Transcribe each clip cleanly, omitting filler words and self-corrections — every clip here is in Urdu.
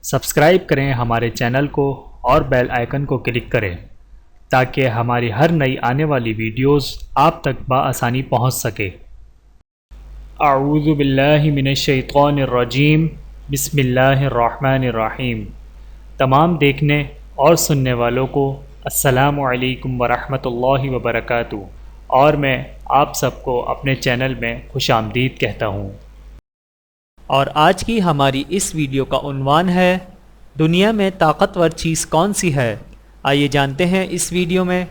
سبسکرائب کریں ہمارے چینل کو اور بیل آئیکن کو کلک کریں تاکہ ہماری ہر نئی آنے والی ویڈیوز آپ تک بآسانی پہنچ سکے۔ اعوذ باللہ من الشیطان الرجیم، بسم اللہ الرحمن الرحیم۔ تمام دیکھنے اور سننے والوں کو السلام علیکم ورحمۃ اللہ وبرکاتہ، اور میں آپ سب کو اپنے چینل میں خوش آمدید کہتا ہوں۔ اور آج کی ہماری اس ویڈیو کا عنوان ہے دنیا میں طاقتور چیز کون سی ہے؟ آئیے جانتے ہیں اس ویڈیو میں۔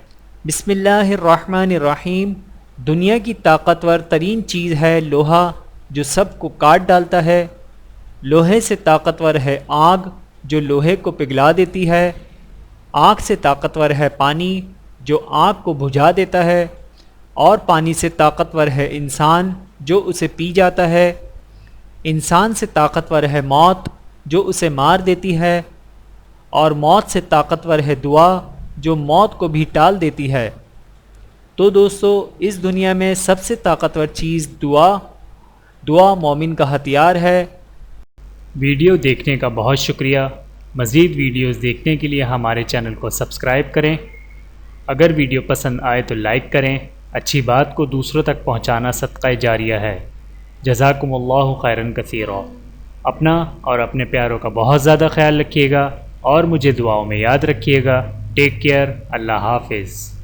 بسم اللہ الرحمن الرحیم۔ دنیا کی طاقتور ترین چیز ہے لوہا، جو سب کو کاٹ ڈالتا ہے۔ لوہے سے طاقتور ہے آگ، جو لوہے کو پگھلا دیتی ہے۔ آگ سے طاقتور ہے پانی، جو آگ کو بجھا دیتا ہے۔ اور پانی سے طاقتور ہے انسان، جو اسے پی جاتا ہے۔ انسان سے طاقتور ہے موت، جو اسے مار دیتی ہے۔ اور موت سے طاقتور ہے دعا، جو موت کو بھی ٹال دیتی ہے۔ تو دوستو، اس دنیا میں سب سے طاقتور چیز دعا مومن کا ہتھیار ہے۔ ویڈیو دیکھنے کا بہت شکریہ۔ مزید ویڈیوز دیکھنے کے لیے ہمارے چینل کو سبسکرائب کریں۔ اگر ویڈیو پسند آئے تو لائک کریں۔ اچھی بات کو دوسروں تک پہنچانا صدقہ جاریہ ہے۔ جزاکم اللہ خیرن کثیرا۔ اپنا اور اپنے پیاروں کا بہت زیادہ خیال رکھیے گا اور مجھے دعاؤں میں یاد رکھیے گا۔ Take care. اللہ حافظ۔